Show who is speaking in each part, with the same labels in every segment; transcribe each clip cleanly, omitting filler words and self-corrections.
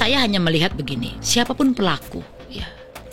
Speaker 1: saya hanya melihat begini, siapapun pelaku, ya,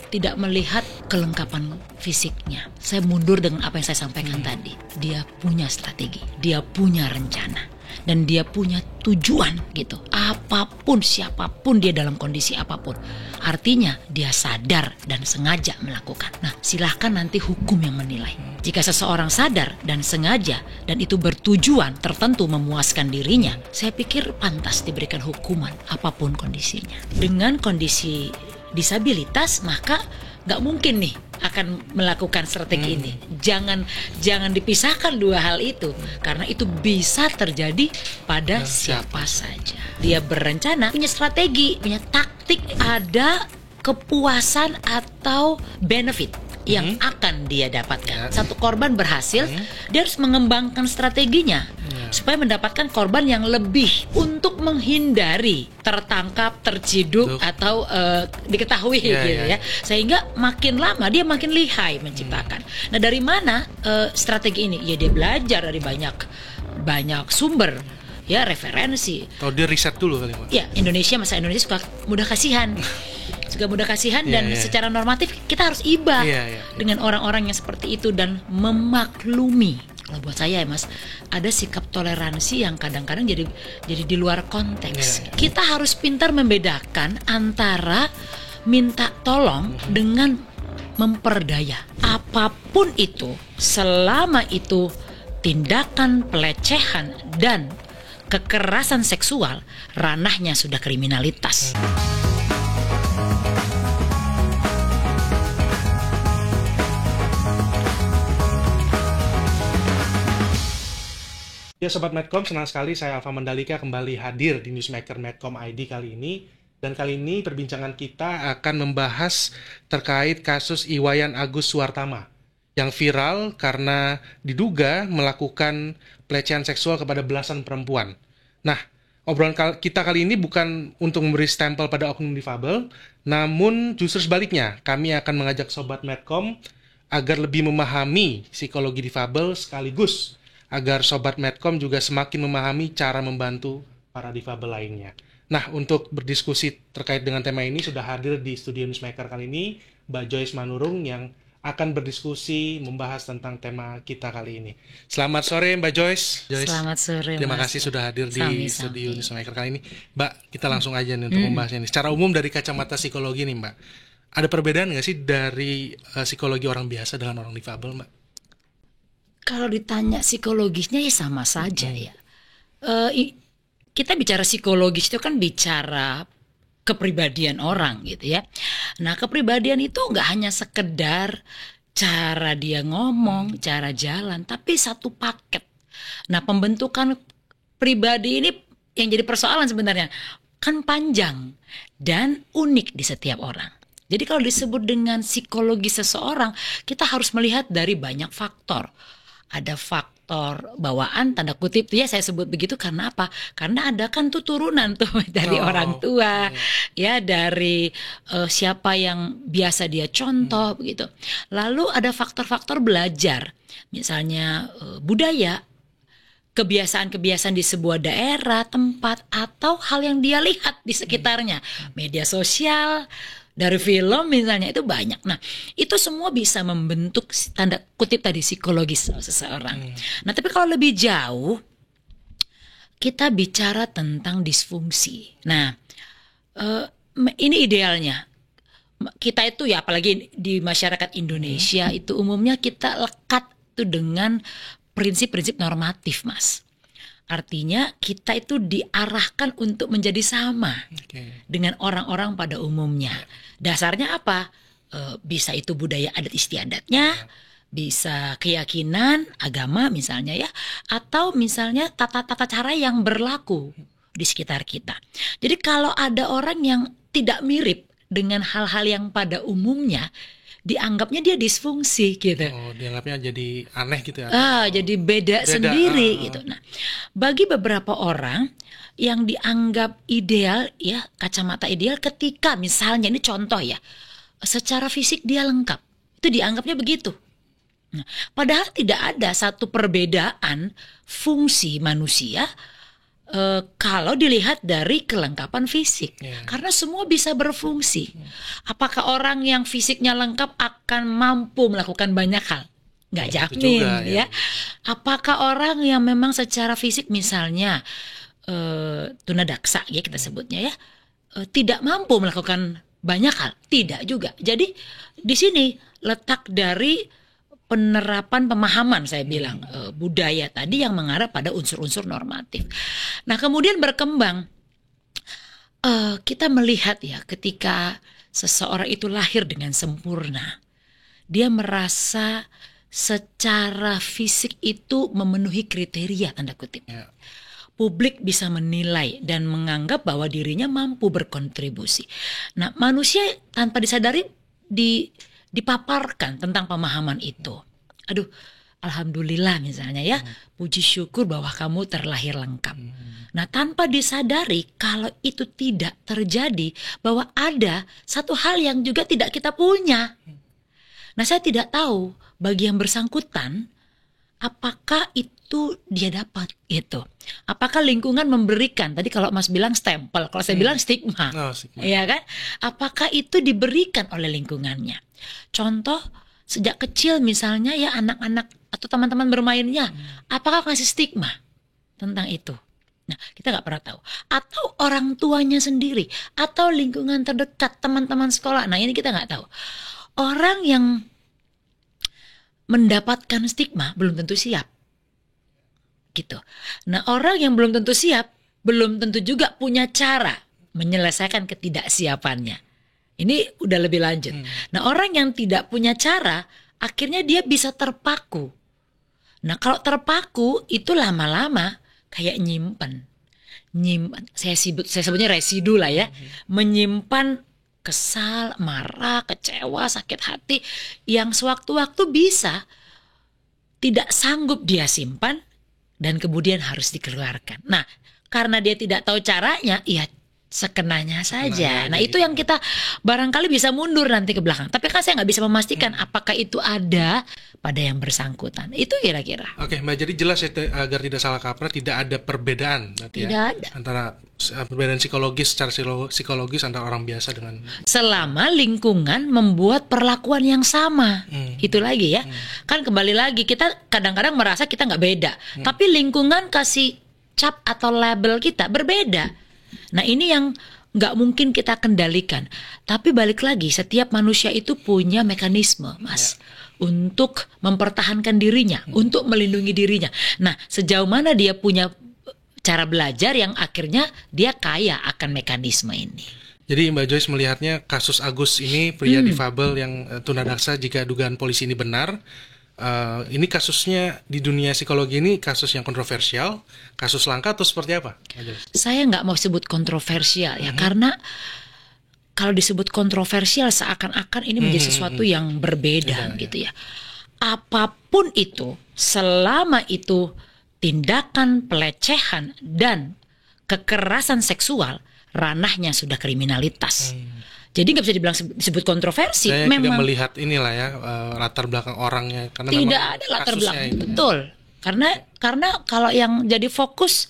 Speaker 1: tidak melihat kelengkapan fisiknya. Saya mundur dengan apa yang saya sampaikan tadi. Dia punya strategi, dia punya rencana, dan dia punya tujuan gitu. Apapun, siapapun dia dalam kondisi apapun. Artinya dia sadar dan sengaja melakukan. Nah, silahkan nanti hukum yang menilai. Jika seseorang sadar dan sengaja dan itu bertujuan tertentu memuaskan dirinya, saya pikir pantas diberikan hukuman apapun kondisinya. Dengan kondisi disabilitas, maka nggak mungkin nih akan melakukan strategi ini. Jangan dipisahkan dua hal itu, karena itu bisa terjadi pada siapa saja. Dia berencana, punya strategi, punya taktik, ada kepuasan atau benefit yang akan dia dapatkan. Satu korban berhasil, dia harus mengembangkan strateginya supaya mendapatkan korban yang lebih untuk menghindari tertangkap, terciduk atau diketahui gitu ya. Sehingga makin lama dia makin lihai menciptakan. Nah, dari mana strategi ini? Ya dia belajar dari banyak sumber. Ya, referensi.
Speaker 2: Atau dia riset dulu kali, Mbak.
Speaker 1: Ya, masa Indonesia suka mudah kasihan. Dan secara normatif kita harus iba dengan orang-orang yang seperti itu dan memaklumi. Kalau buat saya ya Mas, ada sikap toleransi yang kadang-kadang jadi di luar konteks. Kita harus pintar membedakan antara minta tolong dengan memperdaya. Apapun itu, selama itu tindakan pelecehan dan kekerasan seksual, ranahnya sudah kriminalitas.
Speaker 2: Ya Sobat Medcom, senang sekali saya Alfa Mandalika kembali hadir di Newsmaker Medcom ID kali ini. Dan kali ini perbincangan kita akan membahas terkait kasus Iwayan Agus Suwartama yang viral karena diduga melakukan pelecehan seksual kepada belasan perempuan. Nah, obrolan kita kali ini bukan untuk memberi stempel pada oknum difabel, namun justru sebaliknya, kami akan mengajak Sobat Medcom agar lebih memahami psikologi difabel sekaligus agar Sobat Medcom juga semakin memahami cara membantu para difabel lainnya. Nah, untuk berdiskusi terkait dengan tema ini sudah hadir di studio Newsmaker kali ini Mbak Joyce Manurung yang akan berdiskusi membahas tentang tema kita kali ini. Selamat sore Mbak Joyce.
Speaker 1: Selamat sore.
Speaker 2: Terima kasih sudah hadir di studio Newsmaker kali ini. Mbak, kita langsung aja nih untuk membahasnya ini. Secara umum dari kacamata psikologi nih Mbak, ada perbedaan nggak sih dari psikologi orang biasa dengan orang difabel Mbak?
Speaker 1: Kalau ditanya psikologisnya ya sama saja ya. Kita bicara psikologis itu kan bicara kepribadian orang gitu ya. Nah, kepribadian itu nggak hanya sekedar cara dia ngomong, cara jalan, tapi satu paket. Nah, pembentukan pribadi ini yang jadi persoalan sebenarnya kan panjang dan unik di setiap orang. Jadi kalau disebut dengan psikologi seseorang, kita harus melihat dari banyak faktor. Ada faktor bawaan, tanda kutip ya saya sebut begitu karena apa? Karena ada kan tuh turunan tuh dari orang tua, ya dari siapa yang biasa dia contoh begitu. Lalu ada faktor-faktor belajar, misalnya budaya, kebiasaan-kebiasaan di sebuah daerah, tempat, atau hal yang dia lihat di sekitarnya, media sosial, dari film misalnya, itu banyak. Nah, itu semua bisa membentuk tanda kutip tadi psikologis seseorang. Nah, tapi kalau lebih jauh, kita bicara tentang disfungsi. Nah, ini idealnya. Kita itu ya, apalagi di masyarakat Indonesia, itu umumnya kita lekat tuh dengan prinsip-prinsip normatif, Mas. Artinya kita itu diarahkan untuk menjadi sama dengan orang-orang pada umumnya. Dasarnya apa? Bisa itu budaya adat istiadatnya, bisa keyakinan, agama misalnya ya, atau misalnya tata-tata cara yang berlaku di sekitar kita. Jadi kalau ada orang yang tidak mirip dengan hal-hal yang pada umumnya, dianggapnya dia disfungsi gitu.
Speaker 2: Oh, dianggapnya jadi aneh gitu ya.
Speaker 1: Jadi beda sendiri gitu. Nah, bagi beberapa orang yang dianggap ideal ya, kacamata ideal ketika misalnya ini contoh ya, secara fisik dia lengkap. Itu dianggapnya begitu. Nah, padahal tidak ada satu perbedaan fungsi manusia kalau dilihat dari kelengkapan fisik, karena semua bisa berfungsi. Apakah orang yang fisiknya lengkap akan mampu melakukan banyak hal? Nggak jamin
Speaker 2: juga,
Speaker 1: ya. Apakah orang yang memang secara fisik misalnya tunadaksa ya kita sebutnya ya, tidak mampu melakukan banyak hal? Tidak juga. Jadi di sini letak dari penerapan pemahaman saya bilang budaya tadi yang mengarah pada unsur-unsur normatif. Nah kemudian berkembang kita melihat ya ketika seseorang itu lahir dengan sempurna, dia merasa secara fisik itu memenuhi kriteria tanda kutip. Publik bisa menilai dan menganggap bahwa dirinya mampu berkontribusi. Nah manusia tanpa disadari dipaparkan tentang pemahaman itu. Aduh, alhamdulillah misalnya ya, puji syukur bahwa kamu terlahir lengkap. Nah, tanpa disadari kalau itu tidak terjadi, bahwa ada satu hal yang juga tidak kita punya. Nah, saya tidak tahu bagi yang bersangkutan apakah itu dia dapat gitu. Apakah lingkungan memberikan, tadi kalau Mas bilang stempel, kalau saya bilang stigma. Ya kan? Apakah itu diberikan oleh lingkungannya? Contoh sejak kecil misalnya ya anak-anak atau teman-teman bermainnya, apakah kasih stigma tentang itu? Nah, kita nggak pernah tahu. Atau orang tuanya sendiri, atau lingkungan terdekat, teman-teman sekolah. Nah, ini kita nggak tahu. Orang yang mendapatkan stigma belum tentu siap. Gitu. Nah, orang yang belum tentu siap, belum tentu juga punya cara menyelesaikan ketidaksiapannya. Ini udah lebih lanjut. Nah, orang yang tidak punya cara, akhirnya dia bisa terpaku. Nah, kalau terpaku itu lama-lama kayak nyimpen. Saya sebutnya residu lah ya. Menyimpan kesal, marah, kecewa, sakit hati yang sewaktu-waktu bisa tidak sanggup dia simpan dan kemudian harus dikeluarkan. Nah, karena dia tidak tahu caranya, ya sekenanya saja. Nah, itu yang kita barangkali bisa mundur nanti ke belakang. Tapi kan saya nggak bisa memastikan apakah itu ada pada yang bersangkutan. Itu kira-kira.
Speaker 2: Oke, Mbak, jadi jelas ya, agar tidak salah kaprah, tidak ada perbedaan
Speaker 1: tidak ada
Speaker 2: antara perbedaan psikologis secara psikologis antara orang biasa dengan
Speaker 1: selama lingkungan membuat perlakuan yang sama. Itu lagi ya. Kan kembali lagi kita kadang-kadang merasa kita nggak beda, tapi lingkungan kasih cap atau label kita berbeda. Nah, ini yang nggak mungkin kita kendalikan. Tapi balik lagi, setiap manusia itu punya mekanisme, Mas, untuk mempertahankan dirinya, untuk melindungi dirinya. Nah, sejauh mana dia punya cara belajar yang akhirnya dia kaya akan mekanisme ini.
Speaker 2: Jadi Mbak Joyce melihatnya kasus Agus ini, pria difabel yang tunadaksa, jika dugaan polisi ini benar, ini kasusnya di dunia psikologi ini kasus yang kontroversial, kasus langka atau seperti apa?
Speaker 1: Saya nggak mau sebut kontroversial ya, karena kalau disebut kontroversial seakan-akan ini menjadi sesuatu yang berbeda gitu ya. Apapun itu, selama itu tindakan pelecehan dan kekerasan seksual, ranahnya sudah kriminalitas. Jadi nggak bisa dibilang disebut kontroversi.
Speaker 2: Saya
Speaker 1: memang
Speaker 2: tidak melihat inilah ya latar belakang orangnya, karena
Speaker 1: tidak
Speaker 2: memang
Speaker 1: ada latar belakang.
Speaker 2: ini.
Speaker 1: Betul. Karena kalau yang jadi fokus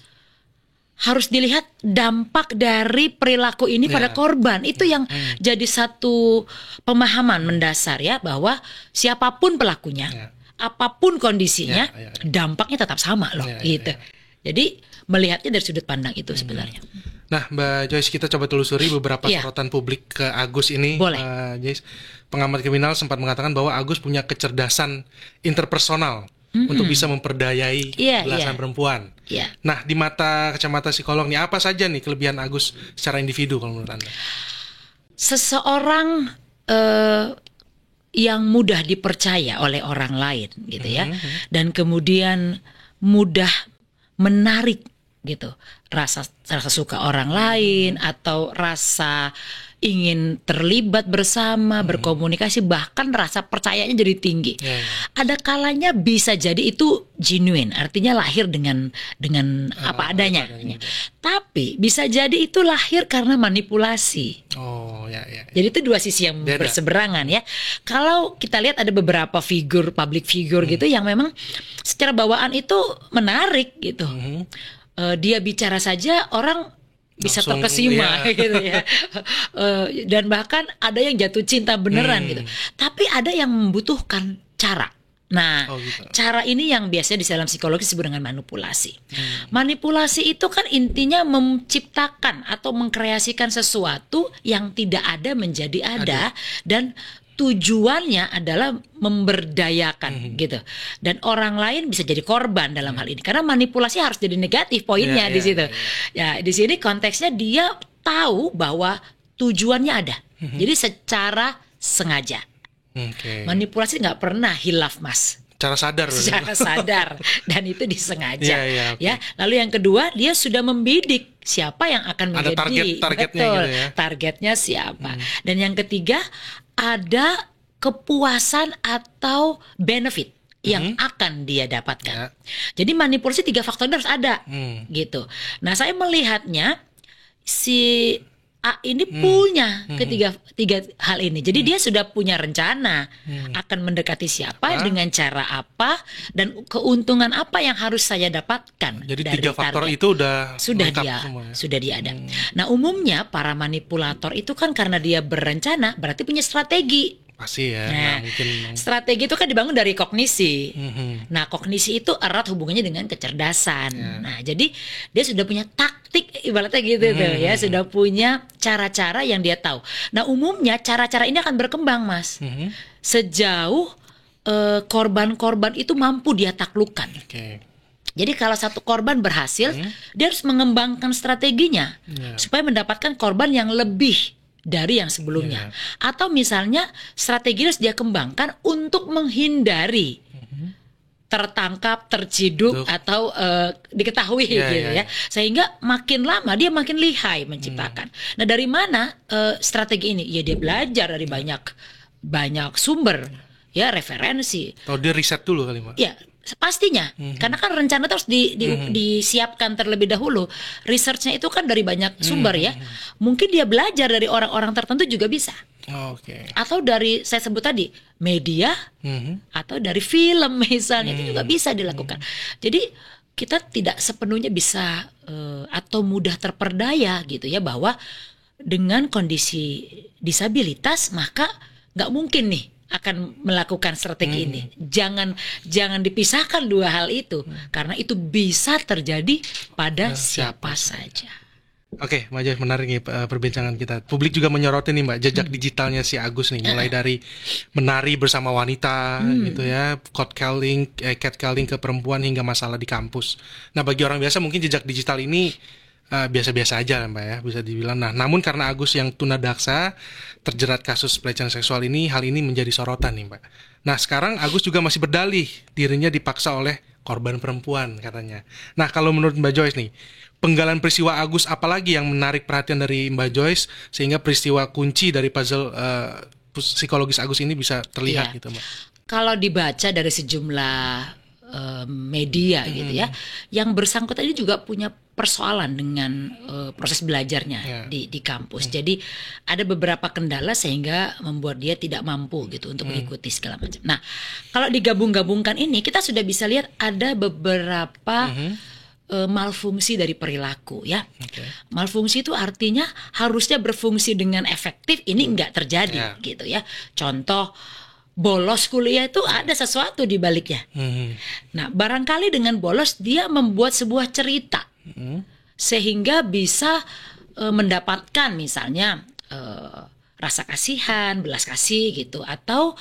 Speaker 1: harus dilihat dampak dari perilaku ini pada korban. Itu yang jadi satu pemahaman mendasar ya, bahwa siapapun pelakunya, apapun kondisinya, dampaknya tetap sama loh gitu. Jadi melihatnya dari sudut pandang itu sebenarnya.
Speaker 2: Nah, Mbak Joyce, kita coba telusuri beberapa sorotan publik ke Agus ini.
Speaker 1: Boleh.
Speaker 2: Joyce, pengamat kriminal sempat mengatakan bahwa Agus punya kecerdasan interpersonal untuk bisa memperdayai belasan perempuan. Nah, di mata kacamata psikolog nih, apa saja nih kelebihan Agus secara individu kalau menurut Anda?
Speaker 1: Seseorang yang mudah dipercaya oleh orang lain gitu ya, dan kemudian mudah menarik gitu rasa suka orang lain atau rasa ingin terlibat bersama, berkomunikasi, bahkan rasa percayanya jadi tinggi. Ada kalanya bisa jadi itu genuine, artinya lahir dengan apa adanya. Tapi bisa jadi itu lahir karena manipulasi. Jadi itu dua sisi yang berseberangan ya. Kalau kita lihat ada beberapa public figure gitu yang memang secara bawaan itu menarik gitu. dia bicara saja orang bisa
Speaker 2: Langsung,
Speaker 1: terkesima
Speaker 2: iya.
Speaker 1: gitu ya. Dan bahkan ada yang jatuh cinta beneran gitu. Tapi ada yang membutuhkan cara. Nah,
Speaker 2: gitu.
Speaker 1: cara ini yang biasanya di dalam psikologi disebut dengan manipulasi. Manipulasi itu kan intinya menciptakan atau mengkreasikan sesuatu yang tidak ada menjadi ada. Dan tujuannya adalah memberdayakan gitu. Dan orang lain bisa jadi korban dalam hal ini. Karena manipulasi harus jadi negatif poinnya di situ. Ya, di sini konteksnya dia tahu bahwa tujuannya ada. Jadi secara sengaja. Manipulasi nggak pernah hilaf, Mas. Secara sadar dan itu disengaja. Ya. Lalu yang kedua, dia sudah membidik siapa yang akan menjadi
Speaker 2: targetnya
Speaker 1: betul,
Speaker 2: gitu ya.
Speaker 1: targetnya siapa. Dan yang ketiga, ada kepuasan atau benefit yang akan dia dapatkan. Jadi manipulasi 3 faktor ini harus ada gitu. Nah, saya melihatnya si A ini punya tiga hal ini. Jadi dia sudah punya rencana akan mendekati siapa, dengan cara apa, dan keuntungan apa yang harus saya dapatkan.
Speaker 2: Jadi
Speaker 1: dari
Speaker 2: 3 faktor
Speaker 1: target.
Speaker 2: itu sudah
Speaker 1: dia ada. Nah, umumnya para manipulator itu kan karena dia berencana berarti punya strategi.
Speaker 2: Pasti ya.
Speaker 1: Nah, strategi itu kan dibangun dari kognisi. Nah, kognisi itu erat hubungannya dengan kecerdasan. Nah, jadi dia sudah punya taktik ibaratnya gitu tuh ya, sudah punya cara-cara yang dia tahu. Nah, umumnya cara-cara ini akan berkembang, Mas. Sejauh korban-korban itu mampu dia taklukkan. Jadi kalau satu korban berhasil, dia harus mengembangkan strateginya supaya mendapatkan korban yang lebih dari yang sebelumnya. Atau misalnya strategi harus dia kembangkan untuk menghindari tertangkap, terciduk atau diketahui gitu ya. Sehingga makin lama dia makin lihai menciptakan. Nah, dari mana strategi ini? Ya dia belajar dari banyak sumber, ya referensi.
Speaker 2: Atau dia riset dulu kali, Mbak.
Speaker 1: Ya, pastinya, karena kan rencana terus disiapkan terlebih dahulu. Researchnya itu kan dari banyak sumber ya. Mungkin dia belajar dari orang-orang tertentu juga bisa. Atau dari saya sebut tadi media, atau dari film misalnya, itu juga bisa dilakukan. Jadi kita tidak sepenuhnya bisa atau mudah terperdaya gitu ya, bahwa dengan kondisi disabilitas maka nggak mungkin nih akan melakukan strategi ini. Jangan dipisahkan dua hal itu, karena itu bisa terjadi pada siapa saja.
Speaker 2: Oke, Mbak Joyce, menarik nih perbincangan kita. Publik juga menyoroti nih, Mbak, jejak digitalnya si Agus nih, mulai dari menari bersama wanita gitu ya, catcalling ke perempuan hingga masalah di kampus. Nah, bagi orang biasa mungkin jejak digital ini biasa-biasa aja Mbak ya, bisa dibilang. Nah, namun karena Agus yang tunadaksa terjerat kasus pelecehan seksual ini, hal ini menjadi sorotan nih Mbak. Nah, sekarang Agus juga masih berdalih dirinya dipaksa oleh korban perempuan katanya. Nah, kalau menurut Mbak Joyce nih, penggalan peristiwa Agus apalagi yang menarik perhatian dari Mbak Joyce sehingga peristiwa kunci dari puzzle psikologis Agus ini bisa terlihat gitu Mbak?
Speaker 1: Kalau dibaca dari sejumlah media gitu ya, yang bersangkutan ini juga punya persoalan dengan proses belajarnya di kampus. Jadi ada beberapa kendala sehingga membuat dia tidak mampu gitu untuk mengikuti segala macam. Nah, kalau digabung-gabungkan ini kita sudah bisa lihat ada beberapa malfungsi dari perilaku ya. Malfungsi itu artinya harusnya berfungsi dengan efektif, ini enggak terjadi gitu ya. Contoh, bolos kuliah itu ada sesuatu di baliknya. Nah, barangkali dengan bolos dia membuat sebuah cerita sehingga bisa mendapatkan misalnya rasa kasihan, belas kasih gitu, atau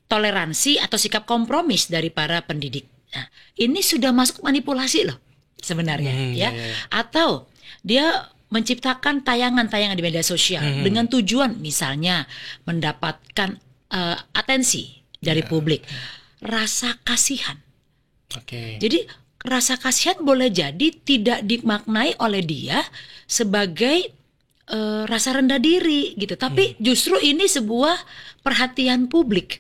Speaker 1: toleransi atau sikap kompromis dari para pendidik. Nah, ini sudah masuk manipulasi loh sebenarnya ya. Atau dia menciptakan tayangan-tayangan di media sosial dengan tujuan misalnya mendapatkan atensi dari publik, rasa kasihan. Jadi rasa kasihan boleh jadi tidak dimaknai oleh dia sebagai rasa rendah diri gitu, tapi justru ini sebuah perhatian publik.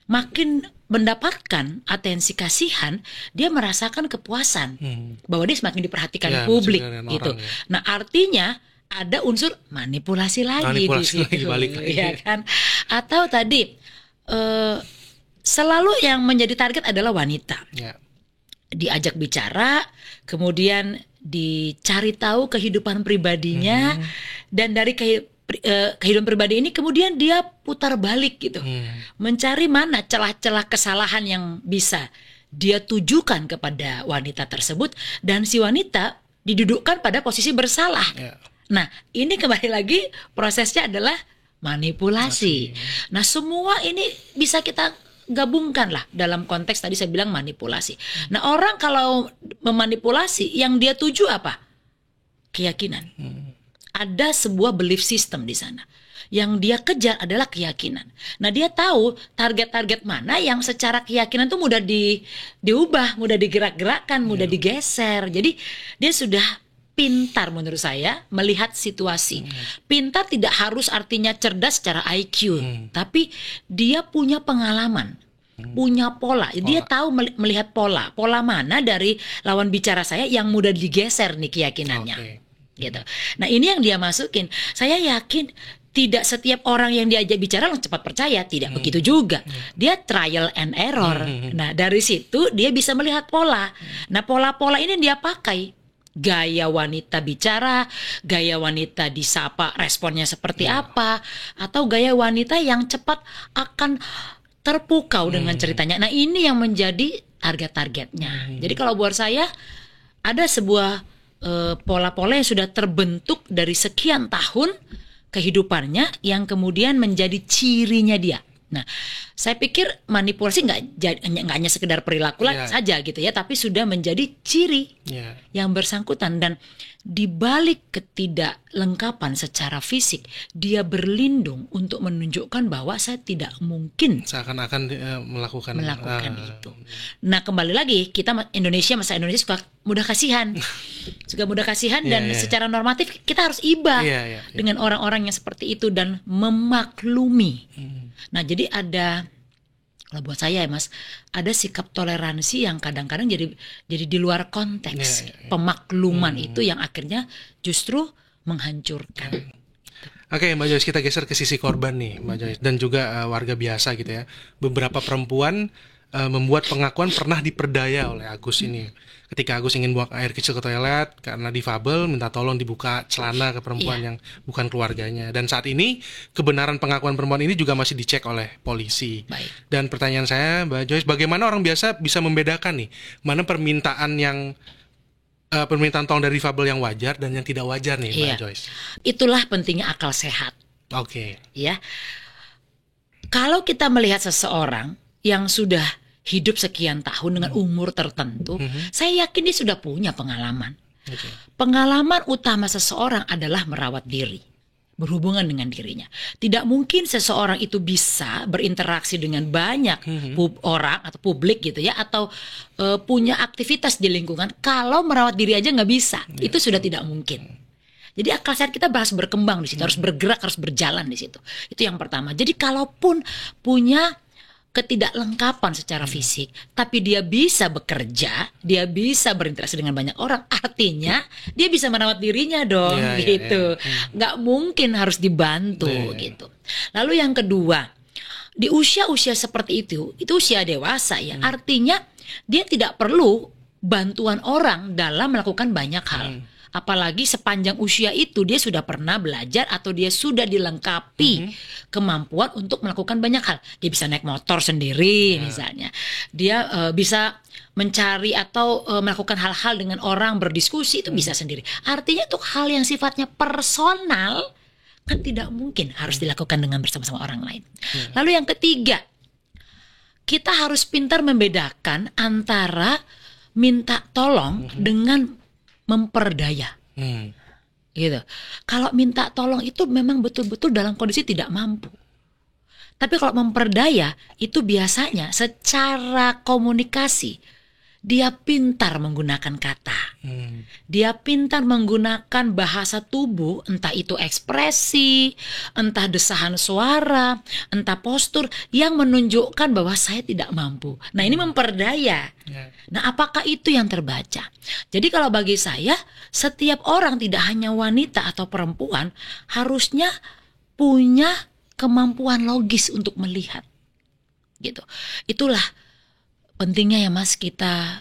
Speaker 1: Makin mendapatkan atensi kasihan, dia merasakan kepuasan bahwa dia semakin diperhatikan publik gitu. Nah, artinya ada unsur manipulasi lagi di situ, ya kan? Atau tadi selalu yang menjadi target adalah wanita. Diajak bicara, kemudian dicari tahu kehidupan pribadinya, dan dari kehidupan pribadi ini kemudian dia putar balik gitu, mencari mana celah-celah kesalahan yang bisa dia tujukan kepada wanita tersebut, dan si wanita didudukkan pada posisi bersalah. Nah, ini kembali lagi prosesnya adalah manipulasi. Nah, semua ini bisa kita gabungkan lah dalam konteks tadi saya bilang manipulasi. Nah, orang kalau memanipulasi yang dia tuju apa? Keyakinan. Ada sebuah belief system di sana. Yang dia kejar adalah keyakinan. Nah, dia tahu target-target mana yang secara keyakinan tuh mudah diubah, mudah digerak-gerakkan, mudah digeser. Jadi dia sudah pintar menurut saya melihat situasi. Pintar tidak harus artinya cerdas secara IQ, tapi dia punya pengalaman, punya pola. Dia tahu melihat pola. Pola mana dari lawan bicara saya yang mudah digeser nih keyakinannya. Gitu. Nah, ini yang dia masukin. Saya yakin tidak setiap orang yang diajak bicara langsung cepat percaya, tidak begitu juga. Dia trial and error. Nah, dari situ dia bisa melihat pola. Nah, pola-pola ini dia pakai. Gaya wanita bicara, gaya wanita disapa responnya seperti apa, atau gaya wanita yang cepat akan terpukau dengan ceritanya. Nah, ini yang menjadi target-targetnya. Jadi kalau buat saya ada sebuah pola-pola yang sudah terbentuk dari sekian tahun kehidupannya yang kemudian menjadi cirinya dia. Nah, saya pikir manipulasi nggak hanya sekedar perilaku saja gitu ya, tapi sudah menjadi ciri yang bersangkutan. Dan dibalik ketidaklengkapan secara fisik, dia berlindung untuk menunjukkan bahwa saya tidak mungkin
Speaker 2: seakan-akan melakukan
Speaker 1: itu. Nah, kembali lagi kita masa Indonesia suka mudah kasihan, dan secara normatif kita harus iba dengan orang-orang yang seperti itu dan memaklumi. Nah, jadi kalau buat saya ya Mas, ada sikap toleransi yang kadang-kadang jadi di luar konteks. Pemakluman itu yang akhirnya justru menghancurkan.
Speaker 2: Oke, Mbak Joyce, kita geser ke sisi korban nih, Mbak Joyce, dan juga warga biasa gitu ya. Beberapa perempuan membuat pengakuan pernah diperdaya oleh Agus ini. Ketika Agus ingin buang air kecil ke toilet karena difabel, minta tolong dibuka celana ke perempuan yang bukan keluarganya. Dan saat ini kebenaran pengakuan perempuan ini juga masih dicek oleh polisi. Dan pertanyaan saya, Mbak Joyce, bagaimana orang biasa bisa membedakan nih mana permintaan tolong dari difabel yang wajar dan yang tidak wajar nih, Mbak Joyce?
Speaker 1: Itulah pentingnya akal sehat. Ya, kalau kita melihat seseorang yang sudah hidup sekian tahun dengan umur tertentu, saya yakin dia sudah punya pengalaman. Pengalaman utama seseorang adalah merawat diri, berhubungan dengan dirinya. Tidak mungkin seseorang itu bisa berinteraksi dengan banyak orang atau publik gitu ya, atau punya aktivitas di lingkungan kalau merawat diri aja nggak bisa. Itu sudah tidak mungkin. Jadi akal sehat kita harus berkembang di situ, harus bergerak, harus berjalan di situ. Itu yang pertama. Jadi kalaupun punya ketidaklengkapan secara fisik, tapi dia bisa bekerja, dia bisa berinteraksi dengan banyak orang, artinya dia bisa merawat dirinya dong, gitu. Nggak mungkin harus dibantu, gitu. Lalu yang kedua, di usia-usia seperti itu usia dewasa ya, artinya dia tidak perlu bantuan orang dalam melakukan banyak hal. Apalagi sepanjang usia itu dia sudah pernah belajar atau dia sudah dilengkapi kemampuan untuk melakukan banyak hal. Dia bisa naik motor sendiri misalnya. Dia bisa mencari atau melakukan hal-hal dengan orang, berdiskusi itu bisa sendiri. Artinya itu hal yang sifatnya personal kan tidak mungkin harus dilakukan dengan bersama-sama orang lain. Lalu yang ketiga, kita harus pintar membedakan antara minta tolong dengan memperdaya, gitu. Kalau minta tolong itu memang betul-betul dalam kondisi tidak mampu. Tapi kalau memperdaya itu biasanya secara komunikasi dia pintar menggunakan kata, dia pintar menggunakan bahasa tubuh, entah itu ekspresi, entah desahan suara, entah postur yang menunjukkan bahwa saya tidak mampu. Nah, ini memperdaya. Nah, apakah itu yang terbaca? Jadi kalau bagi saya, setiap orang tidak hanya wanita atau perempuan harusnya punya kemampuan logis untuk melihat, gitu. Itulah pentingnya ya Mas kita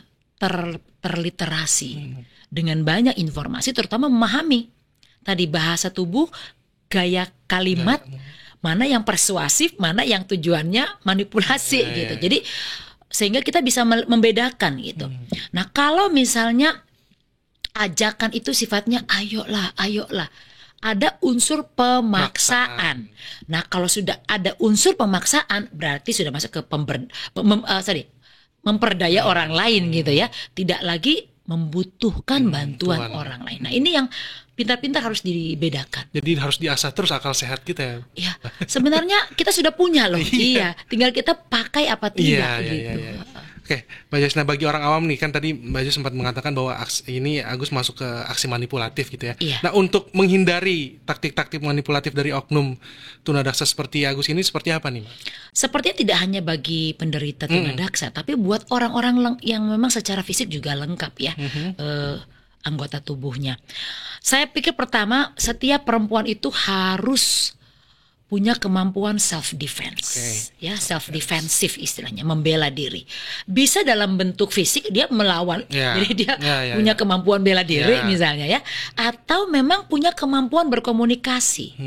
Speaker 1: terliterasi dengan banyak informasi, terutama memahami tadi bahasa tubuh, gaya kalimat, mana yang persuasif, mana yang tujuannya manipulasi gitu. Jadi sehingga kita bisa membedakan gitu. Nah, kalau misalnya ajakan itu sifatnya ayolah, ada unsur pemaksaan. Nah, kalau sudah ada unsur pemaksaan, berarti sudah masuk ke memperdaya orang lain gitu ya. Tidak lagi membutuhkan bantuan orang lain. Nah, ini yang pintar-pintar harus dibedakan.
Speaker 2: Jadi harus diasah terus akal sehat kita ya.
Speaker 1: Iya, sebenarnya kita sudah punya loh. Iya, tinggal kita pakai apa tidak gitu.
Speaker 2: Oke, Mbak Joyce, nah bagi orang awam nih, kan tadi Mbak Joyce sempat mengatakan bahwa ini Agus masuk ke aksi manipulatif gitu ya.
Speaker 1: Iya.
Speaker 2: Nah, untuk menghindari taktik-taktik manipulatif dari oknum tunadaksa seperti Agus ini seperti apa nih, Mbak?
Speaker 1: Sepertinya tidak hanya bagi penderita tunadaksa, tapi buat orang-orang yang memang secara fisik juga lengkap ya, anggota tubuhnya. Saya pikir pertama, setiap perempuan itu harus punya kemampuan self defense, ya self defensive istilahnya, membela diri. Bisa dalam bentuk fisik dia melawan, jadi dia punya kemampuan bela diri misalnya ya, atau memang punya kemampuan berkomunikasi.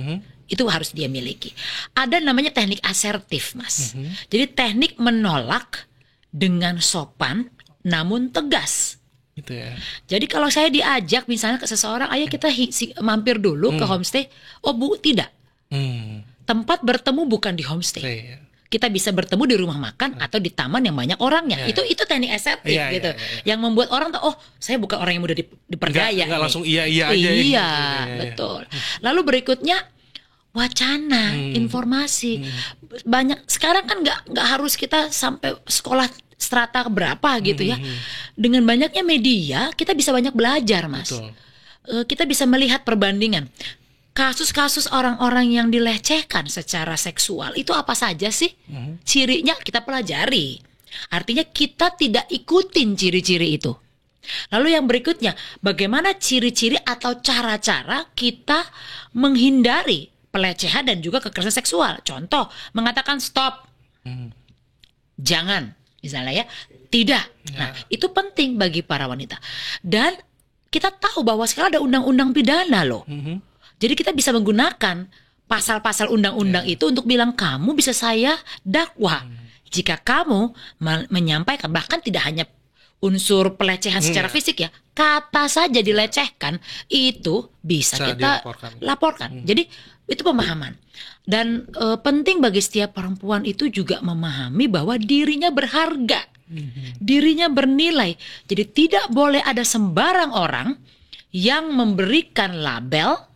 Speaker 1: Itu harus dia miliki. Ada namanya teknik asertif, Mas. Jadi teknik menolak dengan sopan namun tegas.
Speaker 2: Gitu ya.
Speaker 1: Jadi kalau saya diajak misalnya ke seseorang, ayo kita mampir dulu ke homestay. Oh Bu, tidak. Tempat bertemu bukan di homestay. Kita bisa bertemu di rumah makan atau di taman yang banyak orangnya. Itu teknik asertif gitu. Yang membuat orang tahu, oh saya bukan orang yang mudah diperdaya.
Speaker 2: Enggak langsung iya aja.
Speaker 1: Iya, betul. Lalu berikutnya wacana, informasi. Banyak sekarang kan nggak harus kita sampai sekolah strata berapa gitu ya. Dengan banyaknya media kita bisa banyak belajar, Mas. Kita bisa melihat perbandingan kasus-kasus orang-orang yang dilecehkan secara seksual itu apa saja sih? Cirinya kita pelajari. Artinya kita tidak ikutin ciri-ciri itu. Lalu yang berikutnya, bagaimana ciri-ciri atau cara-cara kita menghindari pelecehan dan juga kekerasan seksual. Contoh, mengatakan stop. Jangan, misalnya ya. Tidak. Nah, itu penting bagi para wanita. Dan kita tahu bahwa sekarang ada undang-undang pidana loh. Jadi kita bisa menggunakan pasal-pasal undang-undang itu untuk bilang kamu bisa saya dakwa jika kamu menyampaikan, bahkan tidak hanya unsur pelecehan secara fisik ya, kata saja dilecehkan itu bisa kita laporkan. Jadi itu pemahaman. Dan penting bagi setiap perempuan itu juga memahami bahwa dirinya berharga, dirinya bernilai. Jadi tidak boleh ada sembarang orang yang memberikan label,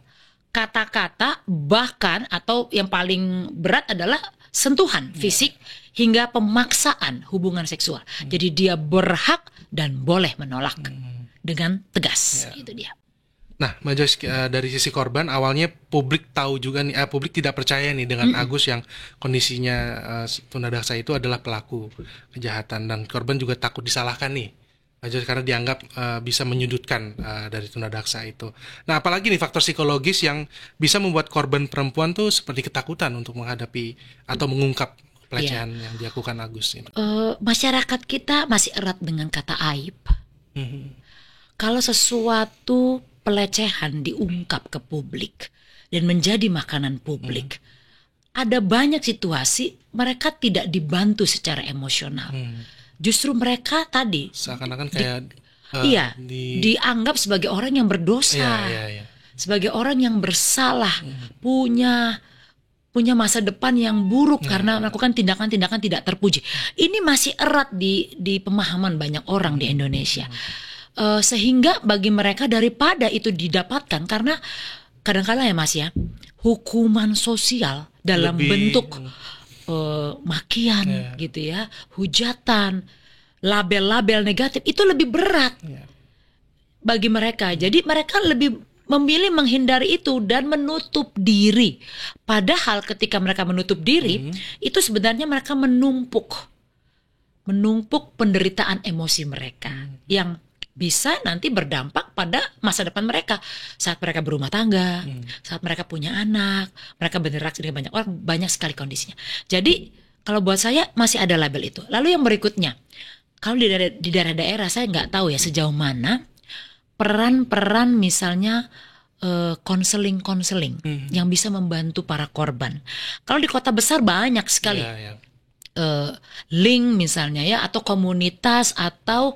Speaker 1: kata-kata, bahkan atau yang paling berat adalah sentuhan fisik hingga pemaksaan hubungan seksual. Jadi dia berhak dan boleh menolak dengan tegas. Itu dia.
Speaker 2: Nah, Mbak Joyce, dari sisi korban awalnya publik tahu juga nih, publik tidak percaya nih dengan Agus yang kondisinya tunadaksa itu adalah pelaku kejahatan, dan korban juga takut disalahkan nih. Karena dianggap bisa menyudutkan dari tunadaksa itu. Nah, apalagi nih faktor psikologis yang bisa membuat korban perempuan tuh seperti ketakutan untuk menghadapi atau mengungkap pelecehan yang dilakukan Agus ini.
Speaker 1: Masyarakat kita masih erat dengan kata aib. Kalau sesuatu pelecehan diungkap ke publik dan menjadi makanan publik, ada banyak situasi mereka tidak dibantu secara emosional. Justru mereka tadi
Speaker 2: seakan-akan kayak
Speaker 1: dianggap sebagai orang yang berdosa, sebagai orang yang bersalah, punya masa depan yang buruk karena melakukan tindakan-tindakan tidak terpuji. Ini masih erat di pemahaman banyak orang di Indonesia, sehingga bagi mereka daripada itu didapatkan, karena kadang-kadang ya Mas ya, hukuman sosial dalam bentuk makian gitu ya, hujatan, label-label negatif itu lebih berat bagi mereka. Jadi mereka lebih memilih menghindari itu dan menutup diri. Padahal ketika mereka menutup diri, itu sebenarnya mereka menumpuk penderitaan emosi mereka yang bisa nanti berdampak pada masa depan mereka saat mereka berumah tangga, saat mereka punya anak, mereka berinteraksi dengan banyak orang, banyak sekali kondisinya. Jadi kalau buat saya masih ada label itu. Lalu yang berikutnya, kalau di daerah-daerah saya nggak tahu ya sejauh mana peran-peran misalnya konseling yang bisa membantu para korban. Kalau di kota besar banyak sekali link misalnya ya, atau komunitas atau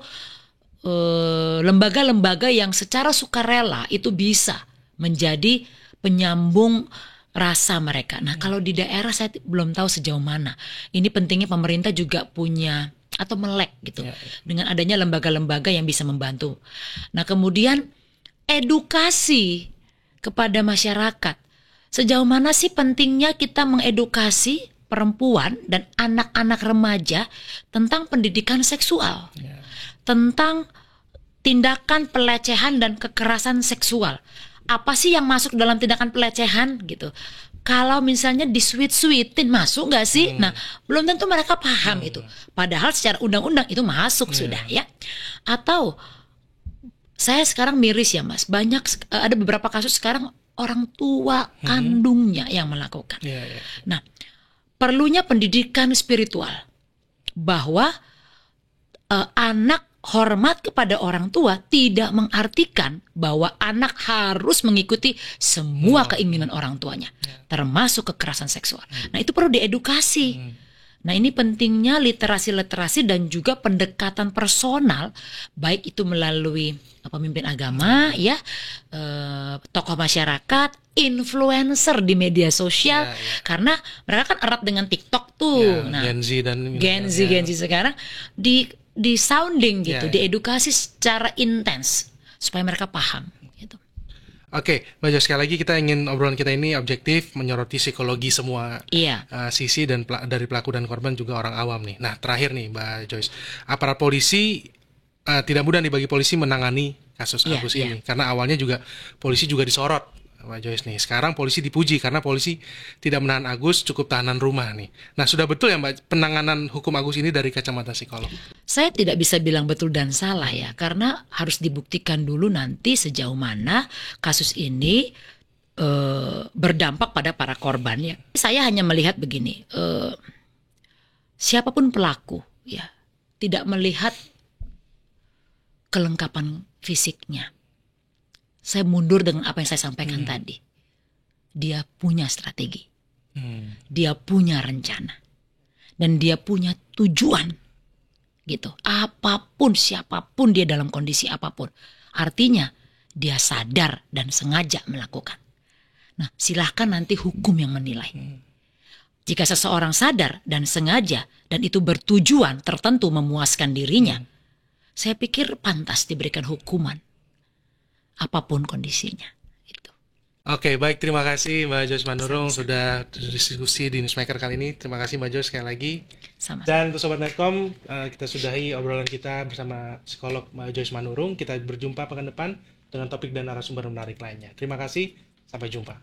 Speaker 1: lembaga-lembaga yang secara sukarela itu bisa menjadi penyambung rasa mereka. Nah, kalau di daerah saya belum tahu sejauh mana. Ini pentingnya pemerintah juga punya atau melek gitu dengan adanya lembaga-lembaga yang bisa membantu. Nah, kemudian edukasi kepada masyarakat. Sejauh mana sih pentingnya kita mengedukasi perempuan dan anak-anak remaja tentang pendidikan seksual, tentang tindakan pelecehan dan kekerasan seksual. Apa sih yang masuk dalam tindakan pelecehan gitu? Kalau misalnya disuit-suitin masuk nggak sih? Nah, belum tentu mereka paham itu. Padahal secara undang-undang itu masuk sudah ya. Atau saya sekarang miris ya Mas, ada beberapa kasus sekarang orang tua kandungnya yang melakukan. Nah, perlunya pendidikan spiritual bahwa anak hormat kepada orang tua tidak mengartikan bahwa anak harus mengikuti semua keinginan orang tuanya, termasuk kekerasan seksual. Nah, itu perlu diedukasi. Nah, ini pentingnya literasi dan juga pendekatan personal, baik itu melalui pemimpin agama, ya, tokoh masyarakat, influencer di media sosial, karena mereka kan erat dengan TikTok tuh. Nah, Gen Z sekarang di sounding gitu, diedukasi secara intens supaya mereka paham gitu.
Speaker 2: Oke, Mbak Joyce, sekali lagi kita ingin obrolan kita ini objektif, menyoroti psikologi semua sisi dan dari pelaku dan korban juga orang awam nih. Nah, terakhir nih Mbak Joyce, aparat polisi tidak mudah nih bagi polisi menangani kasus Agus ini, karena awalnya juga polisi juga disorot. Mbak Joyce nih, sekarang polisi dipuji karena polisi tidak menahan Agus, cukup tahanan rumah nih. Nah, sudah betul ya Mbak penanganan hukum Agus ini dari kacamata psikolog?
Speaker 1: Saya tidak bisa bilang betul dan salah ya, karena harus dibuktikan dulu nanti sejauh mana kasus ini berdampak pada para korban ya. Saya hanya melihat begini, siapapun pelaku ya tidak melihat kelengkapan fisiknya. Saya mundur dengan apa yang saya sampaikan tadi. Dia punya strategi. Dia punya rencana. Dan dia punya tujuan. Gitu. Apapun, siapapun dia dalam kondisi apapun. Artinya dia sadar dan sengaja melakukan. Nah, silahkan nanti hukum yang menilai. Jika seseorang sadar dan sengaja dan itu bertujuan tertentu memuaskan dirinya, saya pikir pantas diberikan hukuman. Apapun kondisinya. Gitu.
Speaker 2: Oke, baik, terima kasih Mbak Joyce Manurung sudah diskusi di Newsmaker kali ini. Terima kasih Mbak Joyce sekali lagi.
Speaker 1: Sama-sama.
Speaker 2: Dan untuk Sobat Netcom, kita sudahi obrolan kita bersama psikolog Mbak Joyce Manurung. Kita berjumpa pekan depan dengan topik dan narasumber menarik lainnya. Terima kasih, sampai jumpa.